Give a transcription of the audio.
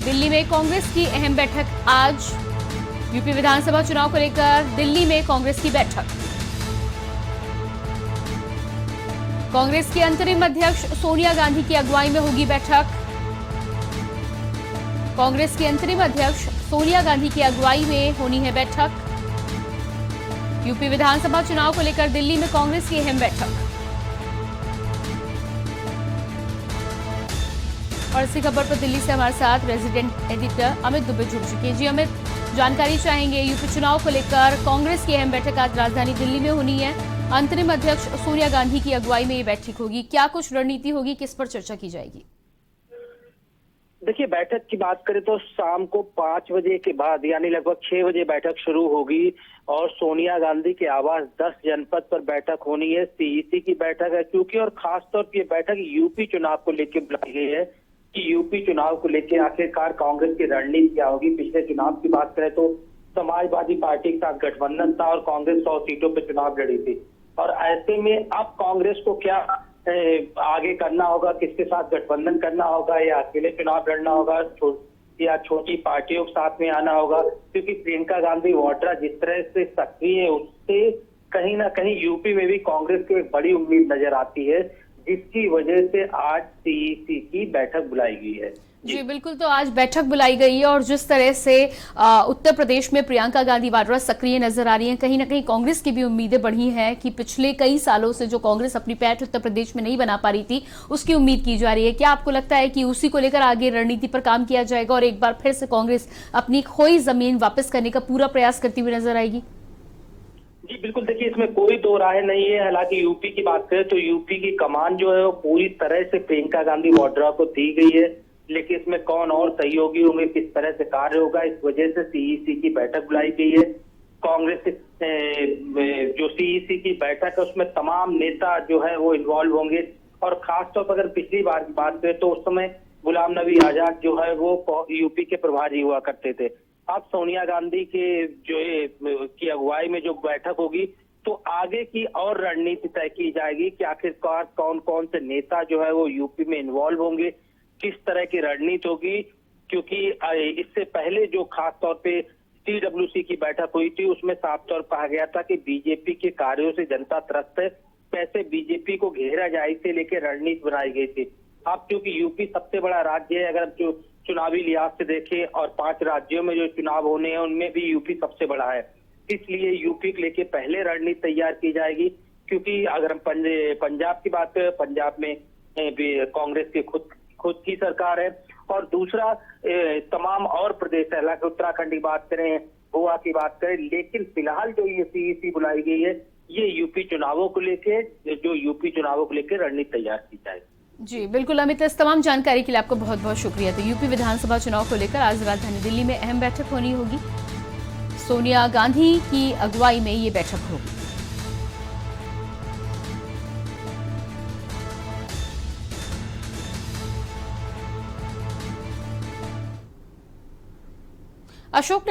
दिल्ली में कांग्रेस की अहम बैठक आज। यूपी विधानसभा चुनाव को लेकर दिल्ली में कांग्रेस की बैठक। कांग्रेस की अंतरिम अध्यक्ष सोनिया गांधी की अगुवाई में होगी बैठक। कांग्रेस की अंतरिम अध्यक्ष सोनिया गांधी की अगुवाई में होनी है बैठक। यूपी विधानसभा चुनाव को लेकर दिल्ली में कांग्रेस की अहम बैठक। और इसी खबर पर दिल्ली से हमारे साथ रेजिडेंट एडिटर अमित दुबे जुड़ चुके हैं। जी अमित, जानकारी चाहेंगे यूपी चुनाव को लेकर कांग्रेस की अहम बैठक आज राजधानी दिल्ली में होनी है। अंतरिम अध्यक्ष सोनिया गांधी की अगुवाई में ये बैठक होगी। क्या कुछ रणनीति होगी, किस पर चर्चा की जाएगी? देखिए, बैठक की बात करें तो शाम को 5 बजे के बाद यानी लगभग 6 बजे बैठक शुरू होगी और सोनिया गांधी के आवास 10 जनपद पर बैठक होनी है। सीईसी की बैठक है क्योंकि, और खासतौर पर यह बैठक यूपी चुनाव को लेकर बुलाई गई है कि यूपी चुनाव को लेकर आखिरकार कांग्रेस की रणनीति क्या होगी। पिछले चुनाव की बात करें तो समाजवादी पार्टी के साथ गठबंधन था और कांग्रेस 100 सीटों पर चुनाव लड़ी थी, और ऐसे में अब कांग्रेस को क्या आगे करना होगा, किसके साथ गठबंधन करना होगा, या अकेले चुनाव लड़ना होगा, या छोटी पार्टियों के साथ में आना होगा। क्योंकि प्रियंका गांधी वाड्रा जिस तरह से सक्रिय है, उससे कहीं ना कहीं यूपी में भी कांग्रेस को एक बड़ी उम्मीद नजर आती है, जिसकी वजह से आज सीईसी की बैठक बुलाई गई है। जी बिल्कुल, तो आज बैठक बुलाई गई है और जिस तरह से उत्तर प्रदेश में प्रियंका गांधी वाड्रा सक्रिय नजर आ रही हैं, कहीं ना कहीं कांग्रेस की भी उम्मीदें बढ़ी हैं कि पिछले कई सालों से जो कांग्रेस अपनी पैठ उत्तर प्रदेश में नहीं बना पा रही थी, उसकी उम्मीद की जा रही है। क्या आपको लगता है कि उसी को लेकर आगे रणनीति पर काम किया जाएगा और एक बार फिर से कांग्रेस अपनी खोई जमीन वापस करने का पूरा प्रयास करती हुई नजर आएगी? जी बिल्कुल, देखिए इसमें कोई दो राय नहीं है। हालांकि यूपी की बात करें तो यूपी की कमान जो है वो पूरी तरह से प्रियंका गांधी वाड्रा को दी गई है, लेकिन इसमें कौन और सहयोगी होंगे, किस तरह से कार्य होगा, इस वजह से सीईसी की बैठक बुलाई गई है। कांग्रेस जो सीईसी की बैठक है उसमें तमाम नेता जो है वो इन्वॉल्व होंगे, और खासतौर पर अगर पिछली बार की बात करें तो उस समय गुलाम नबी आजाद जो है वो यूपी के प्रभारी हुआ करते थे। अब सोनिया गांधी के की अगुवाई में जो बैठक होगी तो आगे की और रणनीति तय की जाएगी कि आखिरकार कौन कौन से नेता जो है वो यूपी में इन्वॉल्व होंगे, किस तरह की रणनीति होगी। क्योंकि इससे पहले जो खास तौर पे टीडब्ल्यूसी की बैठक हुई थी उसमें साफ तौर पर कहा गया था कि बीजेपी के कार्यों से जनता त्रस्त है, कैसे बीजेपी को घेरा जाए, इसे लेकर रणनीति बनाई गई थी। अब क्योंकि यूपी सबसे बड़ा राज्य है, अगर जो चुनावी लिहाज से देखें, और 5 राज्यों में जो चुनाव होने हैं उनमें भी यूपी सबसे बड़ा है, इसलिए यूपी को लेके पहले रणनीति तैयार की जाएगी। क्योंकि अगर हम पंजाब की बात करें, पंजाब में कांग्रेस की खुद की सरकार है, और दूसरा तमाम और प्रदेश है, हालांकि उत्तराखंड की बात करें, गोवा की बात करें, लेकिन फिलहाल जो ये सीईसी बुलाई गई है ये यूपी चुनावों को लेके रणनीति तैयार की जाएगी। जी बिल्कुल अमित, इस तमाम जानकारी के लिए आपको बहुत बहुत शुक्रिया। तो यूपी विधानसभा चुनाव को लेकर आज राजधानी दिल्ली में अहम बैठक होनी होगी। सोनिया गांधी की अगुवाई में ये बैठक होगी। अशोक